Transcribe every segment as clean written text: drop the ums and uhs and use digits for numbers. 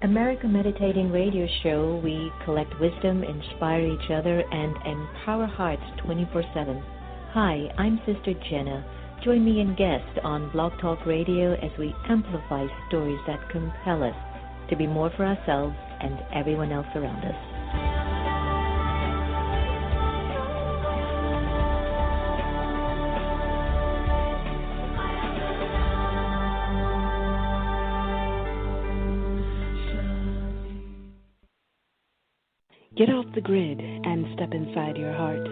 America Meditating Radio Show, we collect wisdom, inspire each other, and empower hearts 24/7. Hi, I'm Sister Jenna. Join me and guest on Blog Talk Radio as we amplify stories that compel us to be more for ourselves and everyone else around us. Get off the grid and step inside your heart.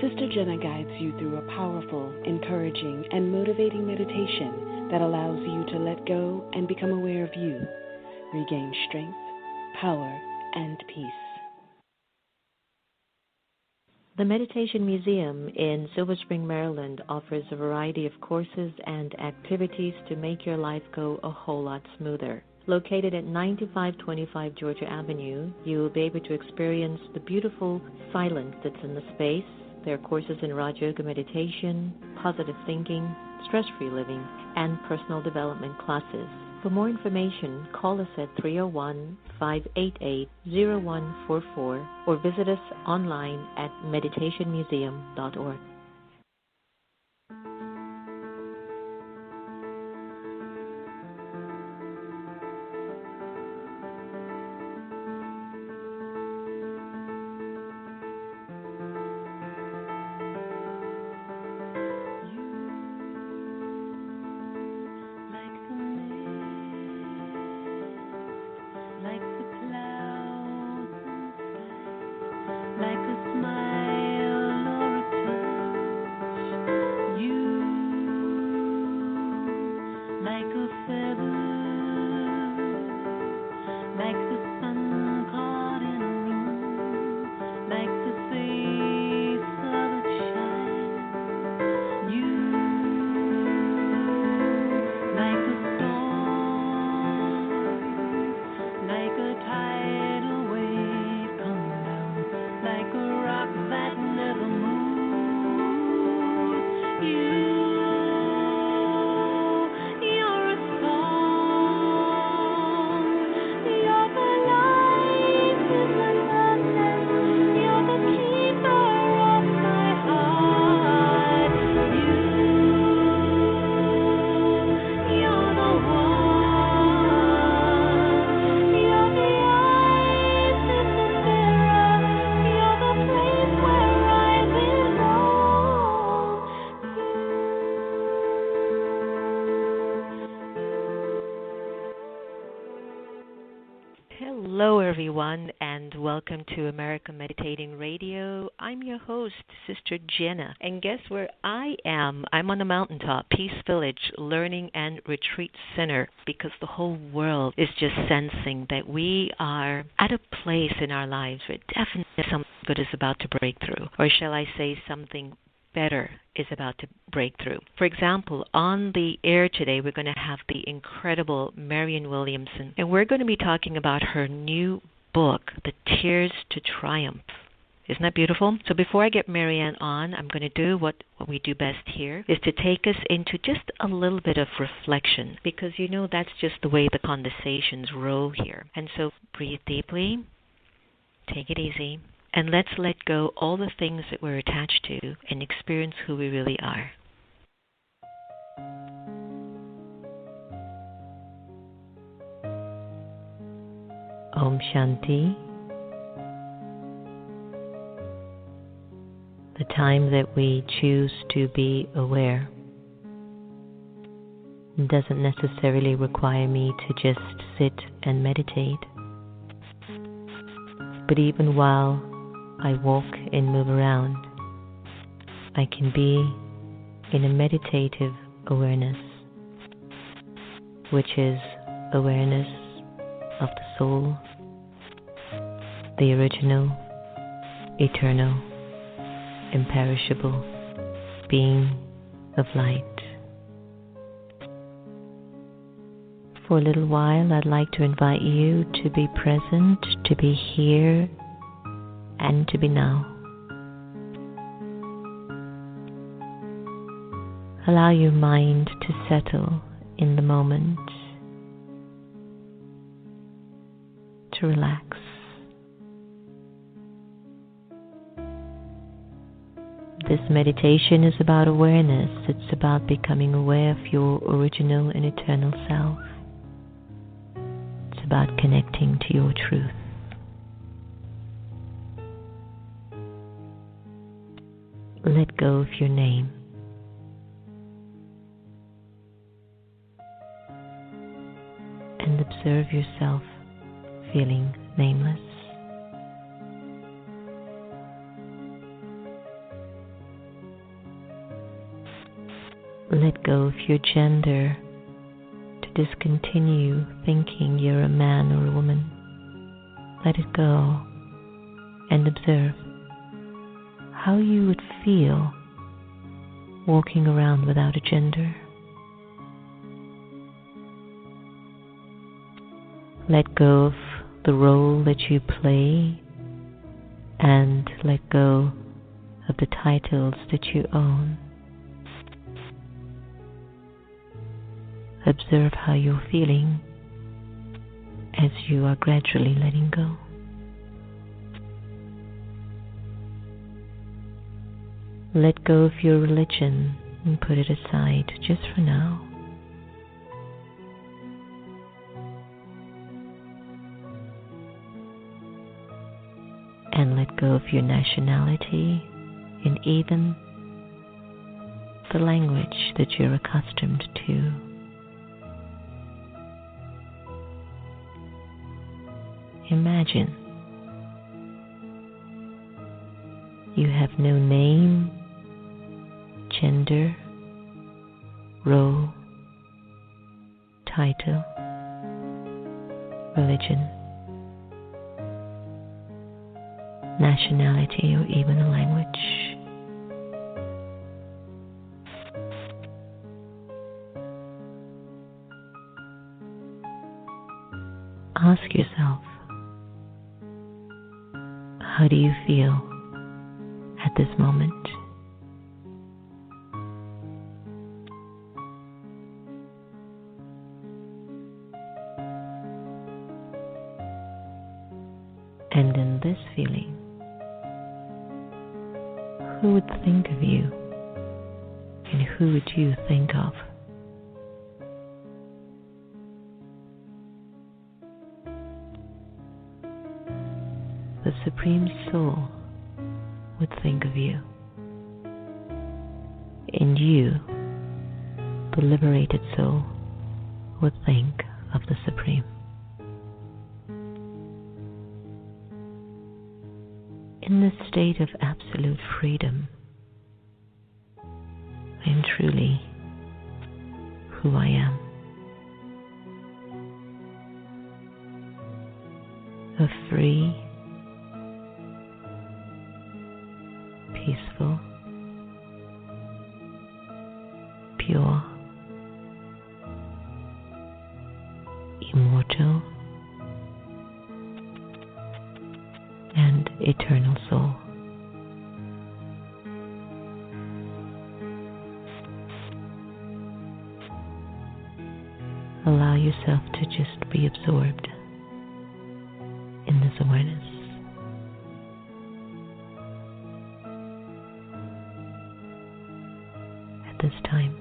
Sister Jenna guides you through a powerful, encouraging, and motivating meditation that allows you to let go and become aware of you, regain strength, power, and peace. The Meditation Museum in Silver Spring, Maryland offers a variety of courses and activities to make your life go a whole lot smoother. Located at 9525 Georgia Avenue, you will be able to experience the beautiful silence that's in the space. There are courses in Raj Yoga meditation, positive thinking, stress-free living, and personal development classes. For more information, call us at 301-588-0144 or visit us online at meditationmuseum.org. Hello, everyone, and welcome to America Meditating Radio. I'm your host, Sister Jenna, and guess where I am? I'm on the mountaintop, Peace Village, Learning and Retreat Center, because the whole world is just sensing that we are at a place in our lives where definitely something good is about to break through, or shall I say something better is about to break through. For example, on the air today, we're going to have the incredible Marianne Williamson, and we're going to be talking about her new book, The Tears to Triumph. Isn't that beautiful? So before I get Marianne on, I'm going to do what we do best here, is to take us into just a little bit of reflection, because you know that's just the way the conversations roll here. And so breathe deeply, take it easy, and let's let go all the things that we're attached to and experience who we really are. Om Shanti. The time that we choose to be aware doesn't necessarily require me to just sit and meditate. But even while I walk and move around, I can be in a meditative awareness, which is awareness of the soul, the original, eternal, imperishable being of light. For a little while, I'd like to invite you to be present, to be here, and to be now. Allow your mind to settle in the moment. to relax. This meditation is about awareness. It's about becoming aware of your original and eternal self. It's about connecting to your truth. Let go of your name. And observe yourself feeling nameless. Let go of your gender to discontinue thinking you're a man or a woman. Let it go and observe how you would feel walking around without a gender. Let go of the role that you play and let go of the titles that you own. Observe how you're feeling as you are gradually letting go. Let go of your religion and put it aside just for now. And let go of your nationality and even the language that you're accustomed to. Imagine you have no name, gender, role, title, religion, nationality, or even a language. Ask yourself, how do you feel at this moment? And in this feeling, who would think of you and who would you think of? The Supreme Soul would think of you, and you, the liberated soul, would think of the Supreme. In this state of absolute freedom, I am truly who I am. A free, peaceful, pure, immortal, and eternal soul. Allow yourself to just be absorbed in this awareness. At this time,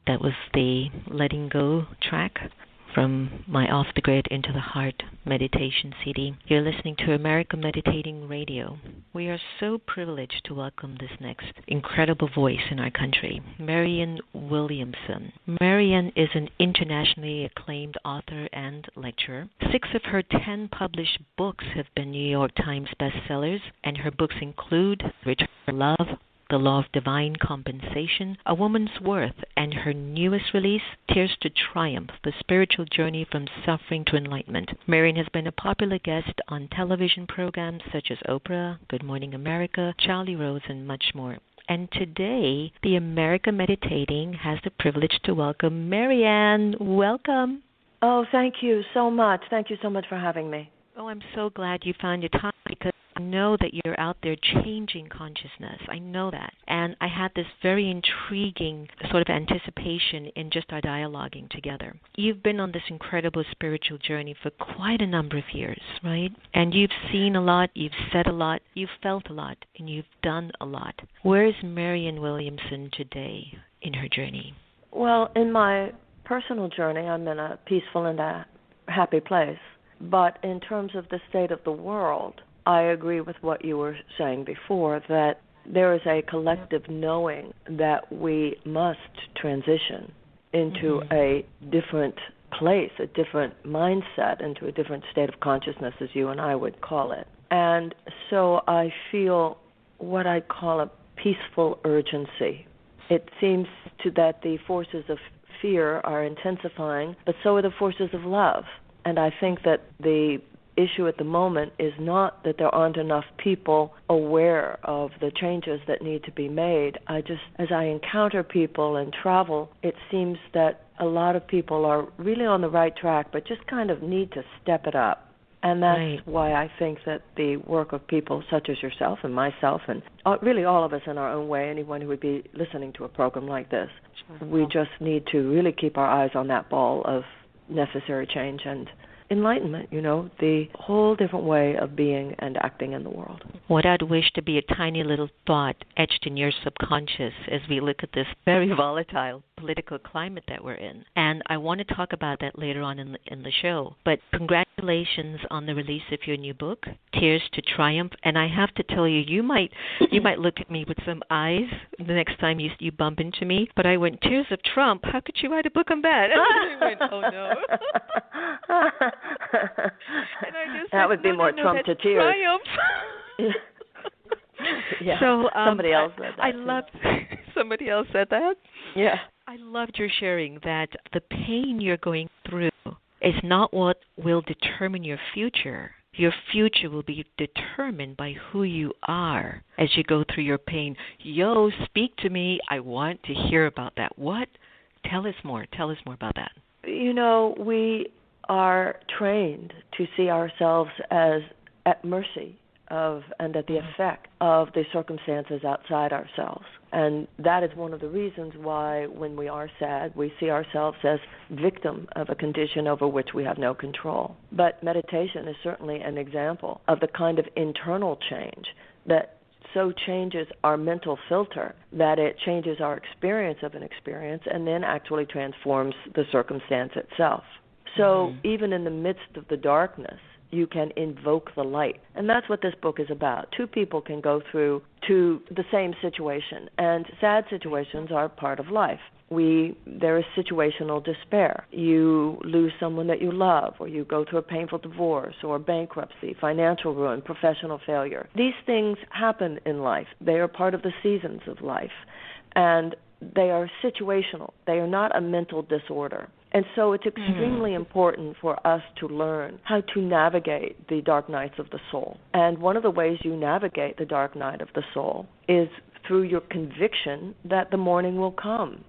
that was the Letting Go track from my Off the Grid Into the Heart meditation CD. You're listening to America Meditating Radio. We are so privileged to welcome this next incredible voice in our country, Marianne Williamson. Marianne is an internationally acclaimed author and lecturer. 6 of her 10 published books have been New York Times bestsellers, and her books include Return to Love, The Law of Divine Compensation, A Woman's Worth, and her newest release, Tears to Triumph, The Spiritual Journey from Suffering to Enlightenment. Marianne has been a popular guest on television programs such as Oprah, Good Morning America, Charlie Rose, and much more. And today, the America Meditating has the privilege to welcome Marianne. Welcome. Oh, thank you so much. Thank you so much for having me. Oh, I'm so glad you found your time, because I know that you're out there changing consciousness. I know that. And I had this very intriguing sort of anticipation in just our dialoguing together. You've been on this incredible spiritual journey for quite a number of years, right? And you've seen a lot, you've said a lot, you've felt a lot, and you've done a lot. Where is Marianne Williamson today in her journey? Well, in my personal journey, I'm in a peaceful and a happy place. But in terms of the state of the world, I agree with what you were saying before, that there is a collective knowing that we must transition into a different place, a different mindset, into a different state of consciousness, as you and I would call it. And so I feel what I call a peaceful urgency. It seems that the forces of fear are intensifying, but so are the forces of love. And I think that the issue at the moment is not that there aren't enough people aware of the changes that need to be made. As I encounter people and travel, it seems that a lot of people are really on the right track, but just kind of need to step it up. And that's why I think that the work of people such as yourself and myself and really all of us in our own way, anyone who would be listening to a program like this, we just need to really keep our eyes on that ball of necessary change and enlightenment, the whole different way of being and acting in the world. What I'd wish to be a tiny little thought etched in your subconscious as we look at this very volatile political climate that we're in. And I want to talk about that later on in the show. But congratulations on the release of your new book, Tears to Triumph. And I have to tell you, you might look at me with some eyes the next time you bump into me. But I went, Tears of Trump, how could you write a book on that? And I went, oh no. And I just that would be more Trump to tears. Triumph. Yeah. So somebody else said that. Somebody else said that? Yeah. I loved your sharing that the pain you're going through is not what will determine your future. Your future will be determined by who you are as you go through your pain. Yo, speak to me. I want to hear about that. What? Tell us more. Tell us more about that. We are trained to see ourselves as at mercy of and at the effect of the circumstances outside ourselves. And that is one of the reasons why when we are sad, we see ourselves as victim of a condition over which we have no control. But meditation is certainly an example of the kind of internal change that so changes our mental filter that it changes our experience of an experience and then actually transforms the circumstance itself. So even in the midst of the darkness, you can invoke the light. And that's what this book is about. Two people can go through to the same situation, and sad situations are part of life. There is situational despair. You lose someone that you love, or you go through a painful divorce, or bankruptcy, financial ruin, professional failure. These things happen in life. They are part of the seasons of life, and they are situational. They are not a mental disorder. And so it's extremely important for us to learn how to navigate the dark nights of the soul. And one of the ways you navigate the dark night of the soul is through your conviction that the morning will come.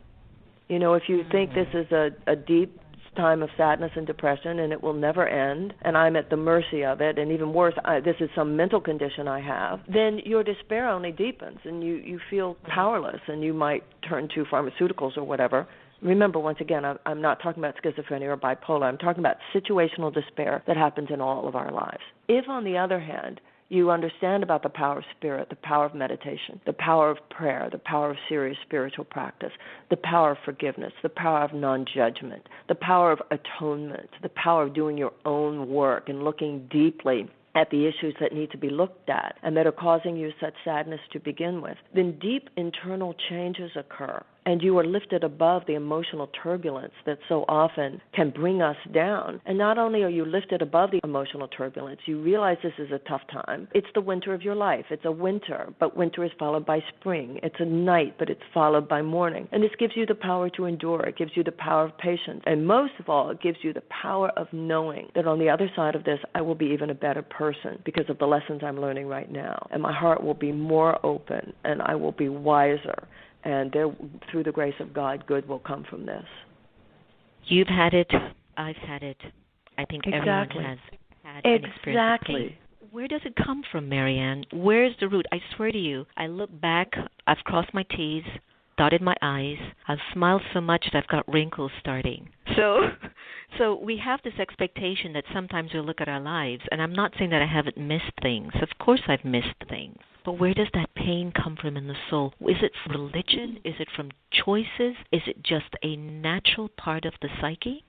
If you think this is a deep time of sadness and depression and it will never end and I'm at the mercy of it, and even worse, this is some mental condition I have, then your despair only deepens and you feel powerless and you might turn to pharmaceuticals or whatever. Remember, once again, I'm not talking about schizophrenia or bipolar. I'm talking about situational despair that happens in all of our lives. If, on the other hand, you understand about the power of spirit, the power of meditation, the power of prayer, the power of serious spiritual practice, the power of forgiveness, the power of non-judgment, the power of atonement, the power of doing your own work and looking deeply at the issues that need to be looked at and that are causing you such sadness to begin with, then deep internal changes occur. And you are lifted above the emotional turbulence that so often can bring us down. And not only are you lifted above the emotional turbulence, you realize this is a tough time. It's the winter of your life. It's a winter, but winter is followed by spring. It's a night, but it's followed by morning. And this gives you the power to endure. It gives you the power of patience. And most of all, it gives you the power of knowing that on the other side of this, I will be even a better person because of the lessons I'm learning right now. And my heart will be more open, and I will be wiser. And through the grace of God, good will come from this. You've had it. I've had it. I think everyone has had an experience of pain. Where does it come from, Marianne? Where's the root? I swear to you, I look back, I've crossed my T's, dotted my I's, I've smiled so much that I've got wrinkles starting. So we have this expectation that sometimes we look at our lives, and I'm not saying that I haven't missed things. Of course I've missed things. But where does that pain come from in the soul? Is it religion? Is it from choices? Is it just a natural part of the psyche?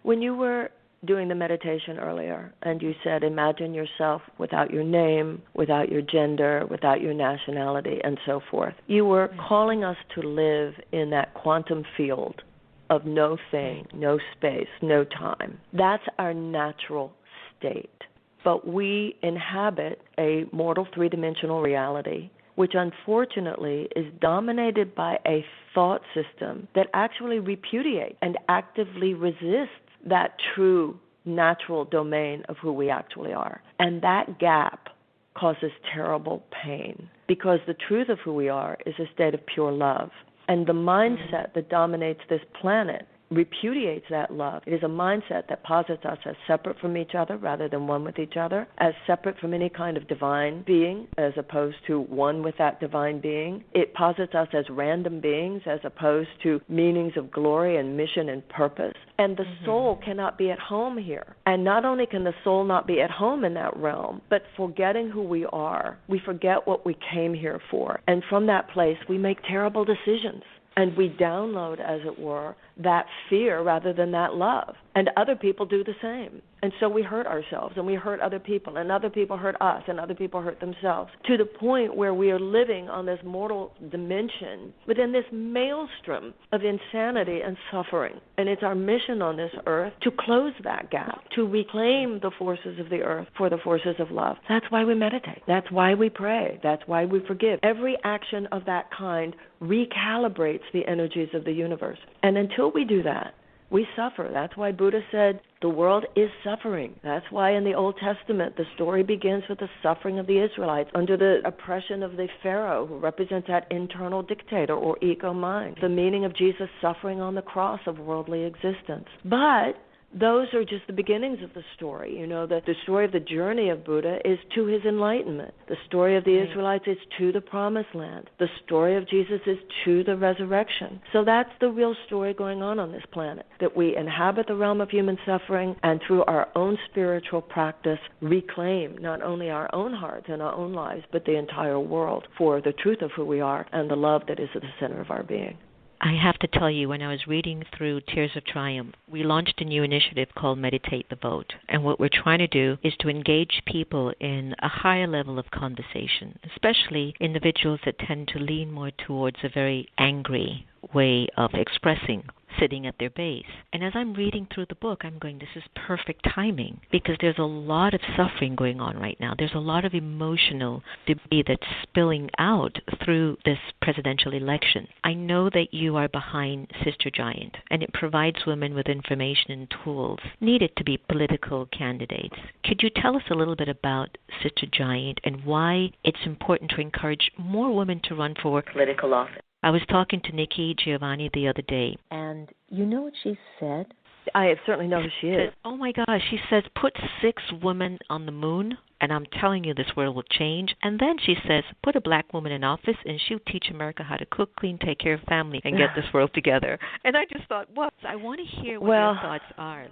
When you were doing the meditation earlier, and you said, imagine yourself without your name, without your gender, without your nationality, and so forth. You were calling us to live in that quantum field of no thing, no space, no time. That's our natural state. But we inhabit a mortal three-dimensional reality, which unfortunately is dominated by a thought system that actually repudiates and actively resists that true natural domain of who we actually are. And that gap causes terrible pain because the truth of who we are is a state of pure love. And the mindset that dominates this planet repudiates that love. It is a mindset that posits us as separate from each other rather than one with each other, as separate from any kind of divine being as opposed to one with that divine being. It posits us as random beings as opposed to meanings of glory and mission and purpose. And the soul cannot be at home here. And not only can the soul not be at home in that realm, but forgetting who we are, we forget what we came here for. And from that place, we make terrible decisions. And we download, as it were, that fear rather than that love. And other people do the same. And so we hurt ourselves, and we hurt other people, and other people hurt us, and other people hurt themselves, to the point where we are living on this mortal dimension within this maelstrom of insanity and suffering. And it's our mission on this earth to close that gap, to reclaim the forces of the earth for the forces of love. That's why we meditate. That's why we pray. That's why we forgive. Every action of that kind recalibrates the energies of the universe. And until we do that, we suffer. That's why Buddha said the world is suffering. That's why in the Old Testament the story begins with the suffering of the Israelites under the oppression of the Pharaoh, who represents that internal dictator or ego mind. The meaning of Jesus suffering on the cross of worldly existence. But those are just the beginnings of the story. You know, the story of the journey of Buddha is to his enlightenment. The story of the Israelites is to the promised land. The story of Jesus is to the resurrection. So that's the real story going on this planet, that we inhabit the realm of human suffering and through our own spiritual practice reclaim not only our own hearts and our own lives, but the entire world for the truth of who we are and the love that is at the center of our being. I have to tell you, when I was reading through Tears of Triumph, we launched a new initiative called Meditate the Vote. And what we're trying to do is to engage people in a higher level of conversation, especially individuals that tend to lean more towards a very angry way of expressing, sitting at their base. And as I'm reading through the book, I'm going, this is perfect timing, because there's a lot of suffering going on right now. There's a lot of emotional debris that's spilling out through this presidential election. I know that you are behind Sister Giant, and it provides women with information and tools needed to be political candidates. Could you tell us a little bit about Sister Giant and why it's important to encourage more women to run for political office? I was talking to Nikki Giovanni the other day, and you know what she said? I certainly know who she is. Oh, my gosh. She says, put 6 women on the moon, and I'm telling you this world will change. And then she says, put a black woman in office, and she'll teach America how to cook, clean, take care of family, and get this world together. And I just thought, well, I want to hear what your thoughts are.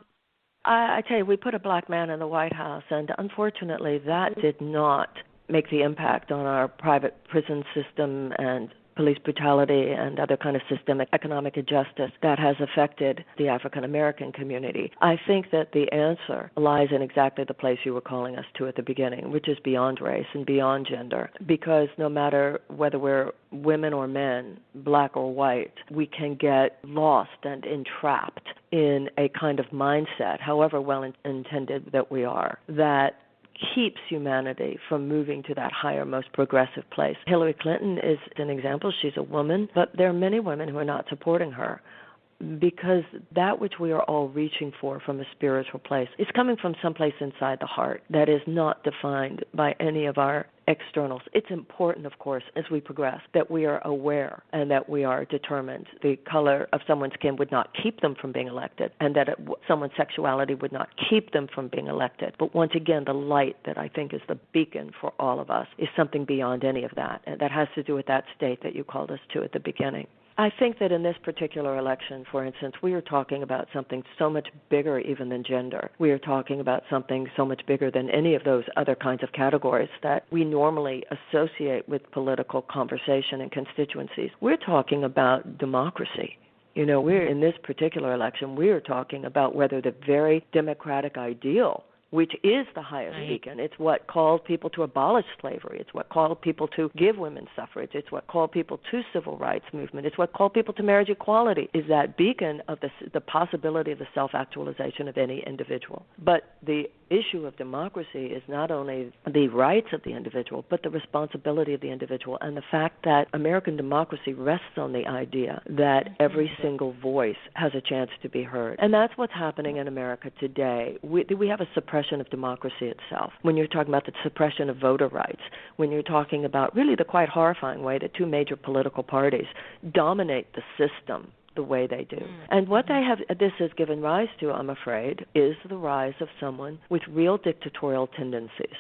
I tell you, we put a black man in the White House, and unfortunately that did not make the impact on our private prison system and police brutality and other kind of systemic economic injustice that has affected the African-American community. I think that the answer lies in exactly the place you were calling us to at the beginning, which is beyond race and beyond gender. Because no matter whether we're women or men, black or white, we can get lost and entrapped in a kind of mindset, however well-intended that we are, that keeps humanity from moving to that higher, most progressive place. Hillary Clinton is an example. She's a woman, but there are many women who are not supporting her. because that which we are all reaching for from a spiritual place is coming from someplace inside the heart that is not defined by any of our externals. It's important, of course, as we progress, that we are aware and that we are determined. The color of someone's skin would not keep them from being elected, and that someone's sexuality would not keep them from being elected. But once again, the light that I think is the beacon for all of us is something beyond any of that, and that has to do with that state that you called us to at the beginning. I think that in this particular election, for instance, we are talking about something so much bigger even than gender. We are talking about something so much bigger than any of those other kinds of categories that we normally associate with political conversation and constituencies. We're talking about democracy. We're in this particular election, we are talking about whether the very democratic ideal, which is the highest beacon. It's what called people to abolish slavery. It's what called people to give women suffrage. It's what called people to civil rights movement. It's what called people to marriage equality, is that beacon of the possibility of the self-actualization of any individual. But the issue of democracy is not only the rights of the individual, but the responsibility of the individual, and the fact that American democracy rests on the idea that every single voice has a chance to be heard. And that's what's happening in America today. We have a suppression of democracy itself. When you're talking about the suppression of voter rights, when you're talking about really the quite horrifying way that two major political parties dominate the system the way they do. And what this has given rise to, I'm afraid, is the rise of someone with real dictatorial tendencies,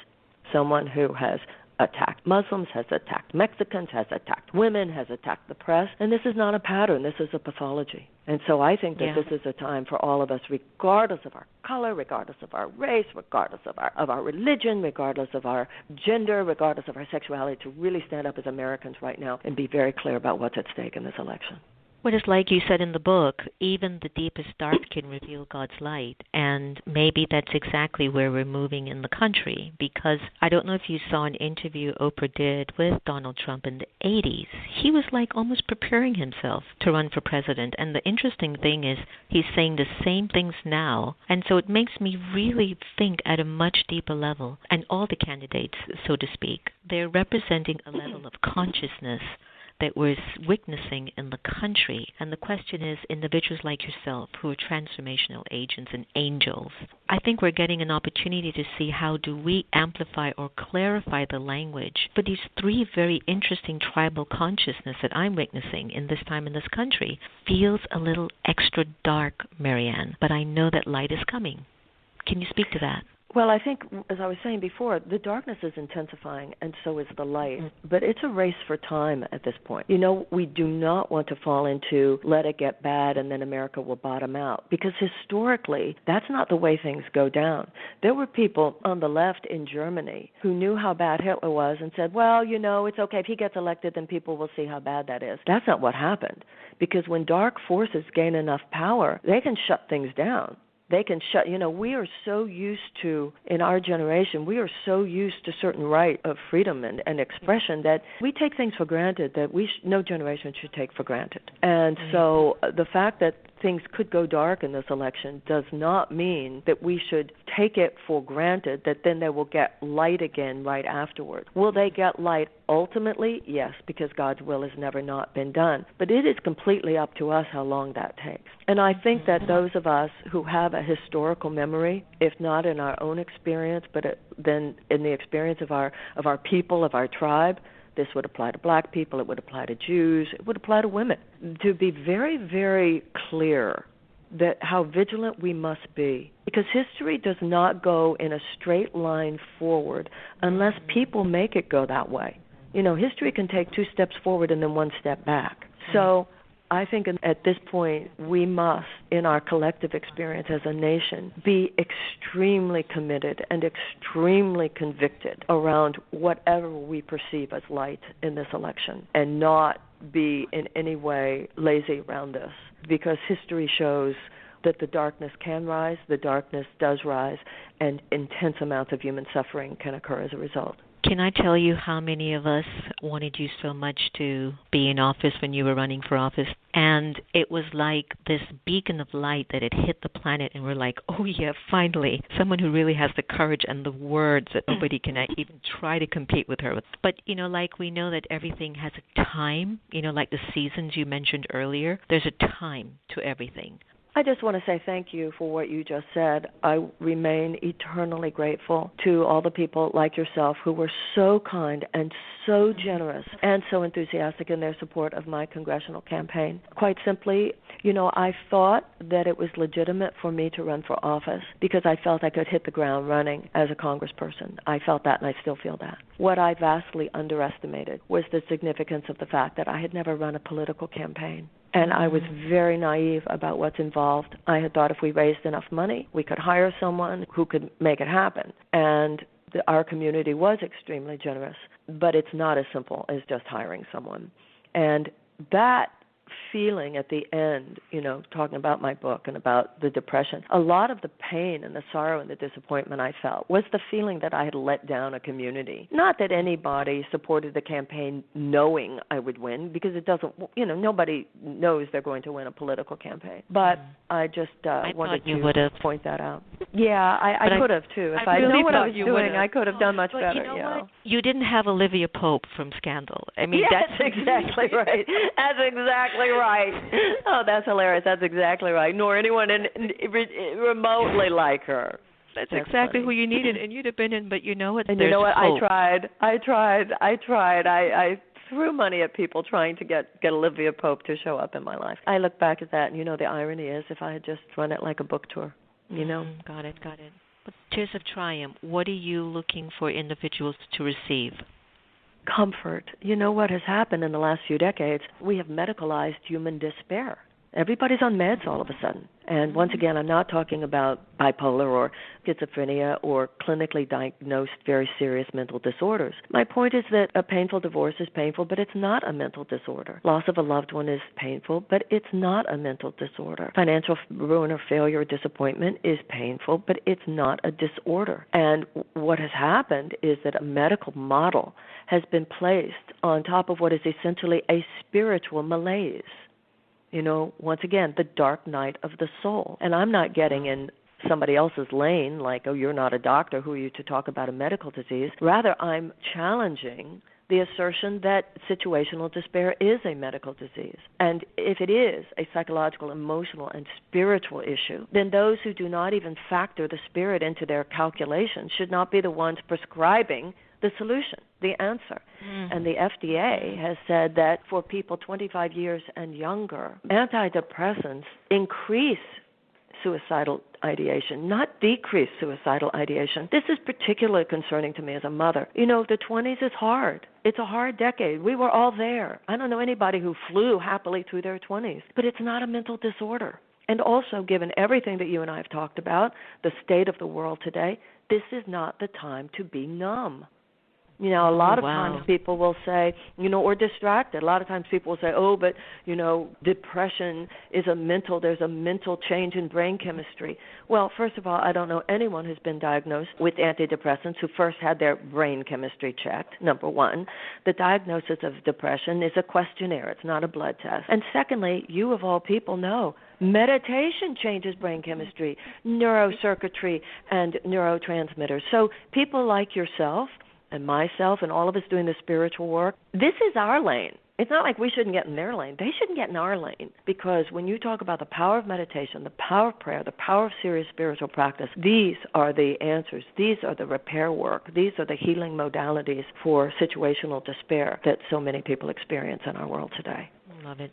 someone who has attacked Muslims, has attacked Mexicans, has attacked women, has attacked the press, and this is not a pattern, this is a pathology. And so I think that this is a time for all of us, regardless of our color, regardless of our race, regardless of our religion, regardless of our gender, regardless of our sexuality, to really stand up as Americans right now and be very clear about what's at stake in this election. Well, it's like you said in the book, even the deepest dark can reveal God's light. And maybe that's exactly where we're moving in the country, because I don't know if you saw an interview Oprah did with Donald Trump in the 80s. He was like almost preparing himself to run for president. And the interesting thing is he's saying the same things now. And so it makes me really think at a much deeper level. And all the candidates, so to speak, they're representing a level of consciousness that we're witnessing in the country. And the question is, individuals like yourself who are transformational agents and angels, I think we're getting an opportunity to see how do we amplify or clarify the language for these three very interesting tribal consciousness that I'm witnessing in this time in this country. Feels a little extra dark, Marianne, but I know that light is coming. Can you speak to that? Well, I think, as I was saying before, the darkness is intensifying, and so is the light. But it's a race for time at this point. We do not want to fall into let it get bad and then America will bottom out, because historically, that's not the way things go down. There were people on the left in Germany who knew how bad Hitler was and said, well, it's okay. If he gets elected, then people will see how bad that is. That's not what happened, because when dark forces gain enough power, they can shut things down. They can shut, we are so used to, in our generation, we are so used to certain right of freedom and expression that we take things for granted that no generation should take for granted. And so the fact that things could go dark in this election does not mean that we should take it for granted that then they will get light again right afterward. Will they get light ultimately? Yes, because God's will has never not been done. But it is completely up to us how long that takes. And I think that those of us who have a historical memory, if not in our own experience, but then in the experience of our people, of our tribe, this would apply to black people, it would apply to Jews, it would apply to women, to be very, very clear that how vigilant we must be. Because history does not go in a straight line forward unless people make it go that way. History can take 2 steps forward and then 1 step back. So I think at this point we must, in our collective experience as a nation, be extremely committed and extremely convicted around whatever we perceive as light in this election, and not be in any way lazy around this, because history shows that the darkness can rise, the darkness does rise, and intense amounts of human suffering can occur as a result. Can I tell you how many of us wanted you so much to be in office when you were running for office? And it was like this beacon of light that had hit the planet, and we're like, oh yeah, finally, someone who really has the courage and the words that nobody can even try to compete with her with. But, like we know that everything has a time, like the seasons you mentioned earlier, there's a time to everything. I just want to say thank you for what you just said. I remain eternally grateful to all the people like yourself who were so kind and so generous and so enthusiastic in their support of my congressional campaign. Quite simply, I thought that it was legitimate for me to run for office because I felt I could hit the ground running as a congressperson. I felt that, and I still feel that. What I vastly underestimated was the significance of the fact that I had never run a political campaign. And I was very naive about what's involved. I had thought if we raised enough money, we could hire someone who could make it happen. And our community was extremely generous. But it's not as simple as just hiring someone. And that feeling at the end, talking about my book and about the depression, a lot of the pain and the sorrow and the disappointment I felt was the feeling that I had let down a community. Not that anybody supported the campaign knowing I would win, because it doesn't, nobody knows they're going to win a political campaign. But I just wanted to point that out. Yeah, I could have too. If I really knew what I was you doing, would've. I could have done much but better. You know what? You didn't have Olivia Pope from Scandal. I mean, yes, that's exactly right. That's exactly right. Oh, that's hilarious. That's exactly right. Nor anyone remotely like her. That's exactly funny. Who you needed, and you'd have been in. But you know what? And There's you know what? hope. I tried. I threw money at people trying to get Olivia Pope to show up in my life. I look back at that, and the irony is, if I had just run it like a book tour, Got it. But Tears of Triumph, what are you looking for individuals to receive? Comfort. What has happened in the last few decades? We have medicalized human despair. Everybody's on meds all of a sudden. And once again, I'm not talking about bipolar or schizophrenia or clinically diagnosed very serious mental disorders. My point is that a painful divorce is painful, but it's not a mental disorder. Loss of a loved one is painful, but it's not a mental disorder. Financial ruin or failure or disappointment is painful, but it's not a disorder. And what has happened is that a medical model has been placed on top of what is essentially a spiritual malaise. Once again, the dark night of the soul. And I'm not getting in somebody else's lane like, oh, you're not a doctor, who are you to talk about a medical disease? Rather, I'm challenging the assertion that situational despair is a medical disease. And if it is a psychological, emotional, and spiritual issue, then those who do not even factor the spirit into their calculations should not be the ones prescribing the solution, the answer. And the FDA has said that for people 25 years and younger, antidepressants increase suicidal ideation, not decrease suicidal ideation. This is particularly concerning to me as a mother. The 20s is hard. It's a hard decade. We were all there. I don't know anybody who flew happily through their 20s, but it's not a mental disorder. And also, given everything that you and I have talked about, the state of the world today, this is not the time to be numb. A lot of times people will say, or distracted. A lot of times people will say, oh, but, depression is there's a mental change in brain chemistry. Well, first of all, I don't know anyone who's been diagnosed with antidepressants who first had their brain chemistry checked, number one. The diagnosis of depression is a questionnaire. It's not a blood test. And secondly, you of all people know, meditation changes brain chemistry, neurocircuitry, and neurotransmitters. So people like yourself and myself and all of us doing the spiritual work, this is our lane. It's not like we shouldn't get in their lane. They shouldn't get in our lane, because when you talk about the power of meditation, the power of prayer, the power of serious spiritual practice, these are the answers. These are the repair work. These are the healing modalities for situational despair that so many people experience in our world today.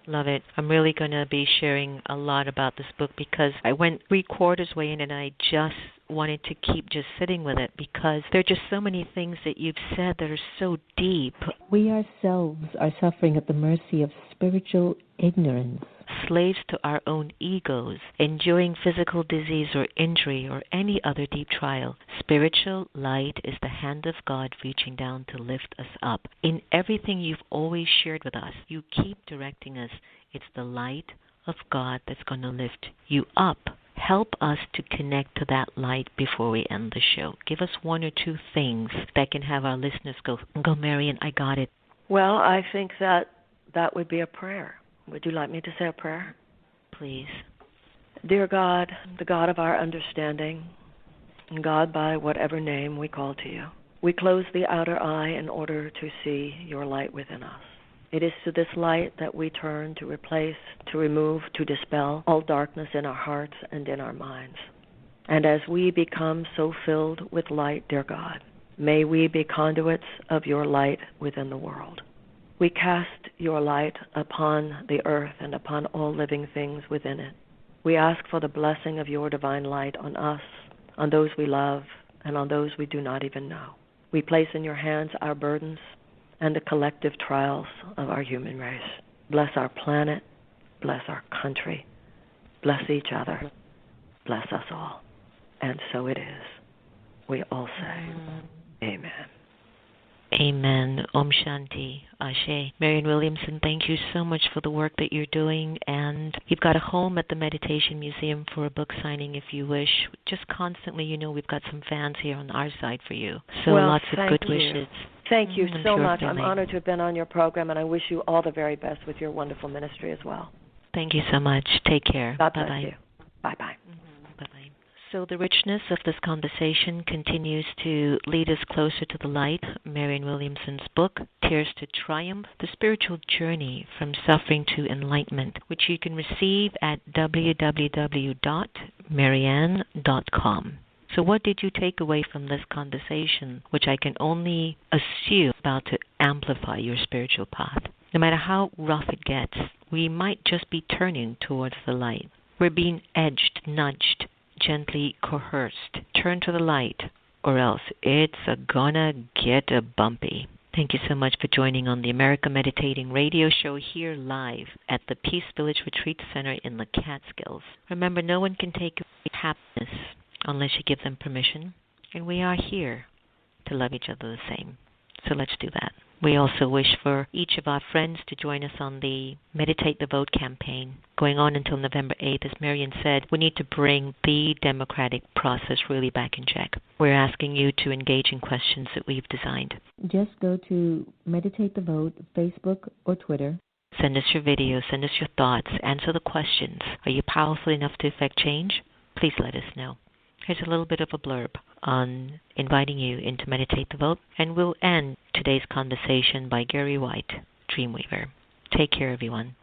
Love it. I'm really going to be sharing a lot about this book, because I went 3/4 way in and I just wanted to keep just sitting with it, because there are just so many things that you've said that are so deep. We ourselves are suffering at the mercy of spiritual ignorance. Slaves to our own egos, enduring physical disease or injury or any other deep trial. Spiritual light is the hand of God reaching down to lift us up. In everything you've always shared with us, you keep directing us. It's the light of God that's going to lift you up. Help us to connect to that light before we end the show. Give us one or two things that can have our listeners go, Marianne, I got it. Well, I think that would be a prayer. Would you like me to say a prayer? Please. Dear God, the God of our understanding, and God by whatever name we call to you, we close the outer eye in order to see your light within us. It is to this light that we turn to replace, to remove, to dispel all darkness in our hearts and in our minds. And as we become so filled with light, dear God, may we be conduits of your light within the world. We cast your light upon the earth and upon all living things within it. We ask for the blessing of your divine light on us, on those we love, and on those we do not even know. We place in your hands our burdens and the collective trials of our human race. Bless our planet, bless our country, bless each other, bless us all. And so it is. We all say, Amen. Amen. Om Shanti. Ashe. Marianne Williamson, thank you so much for the work that you're doing. And you've got a home at the Meditation Museum for a book signing if you wish. Just constantly, we've got some fans here on our side for you. So lots of good wishes. Thank you so much. Feeling. I'm honored to have been on your program, and I wish you all the very best with your wonderful ministry as well. Thank you so much. Take care. God bless Bye-bye. you. Bye-bye. Bye-bye. So the richness of this conversation continues to lead us closer to the light. Marianne Williamson's book, Tears to Triumph, The Spiritual Journey from Suffering to Enlightenment, which you can receive at www.marianne.com. So what did you take away from this conversation, which I can only assume about to amplify your spiritual path? No matter how rough it gets, we might just be turning towards the light. We're being edged, nudged, gently coerced. Turn to the light, or else it's gonna get bumpy. Thank you so much for joining on the America Meditating Radio Show here live at the Peace Village Retreat Center in the Catskills. Remember, no one can take away happiness unless you give them permission, and we are here to love each other the same. So let's do that. We also wish for each of our friends to join us on the Meditate the Vote campaign going on until November 8th. As Marianne said, we need to bring the democratic process really back in check. We're asking you to engage in questions that we've designed. Just go to Meditate the Vote, Facebook or Twitter. Send us your videos, send us your thoughts, answer the questions. Are you powerful enough to effect change? Please let us know. Here's a little bit of a blurb on inviting you into Meditate the Vote, and we'll end today's conversation by Gary White, Dreamweaver. Take care, everyone.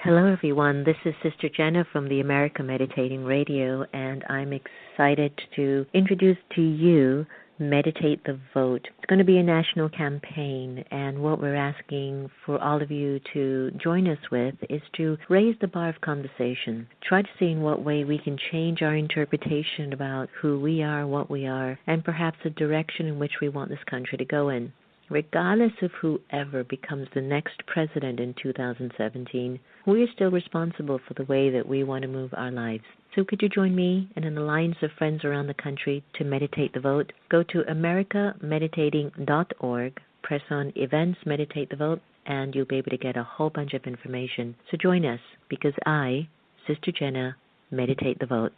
Hello, everyone. This is Sister Jenna from the America Meditating Radio, and I'm excited to introduce to you Meditate the Vote. It's going to be a national campaign, and what we're asking for all of you to join us with is to raise the bar of conversation. Try to see in what way we can change our interpretation about who we are, what we are, and perhaps the direction in which we want this country to go in. Regardless of whoever becomes the next president in 2017, we are still responsible for the way that we want to move our lives. So could you join me and an alliance of friends around the country to meditate the vote? Go to americameditating.org, press on Events, Meditate the Vote, and you'll be able to get a whole bunch of information. So join us, because I, Sister Jenna, meditate the vote.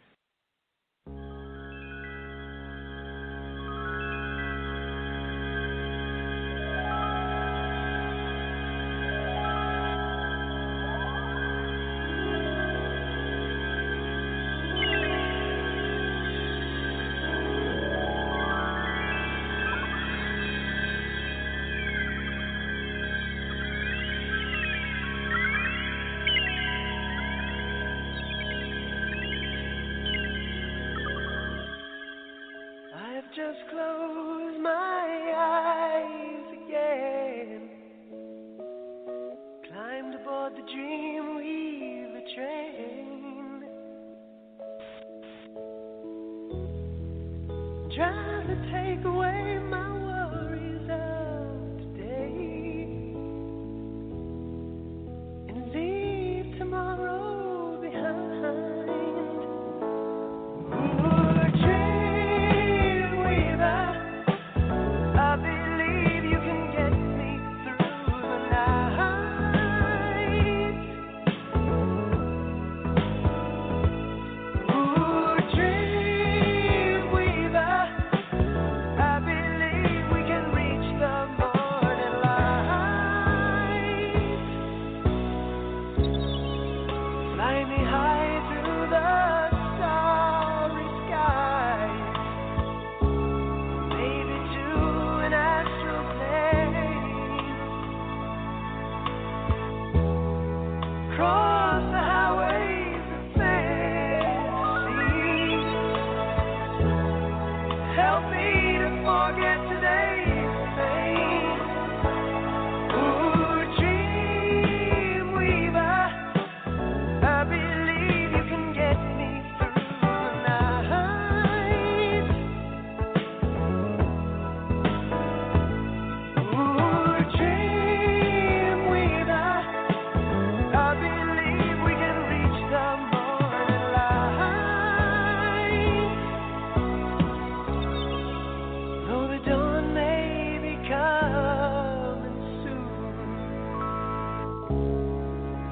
Just close my eyes again. Climbed aboard the Dreamweaver train. Trying to take away my worries of today and leave tomorrow behind. I've been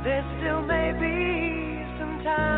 There still may be some time.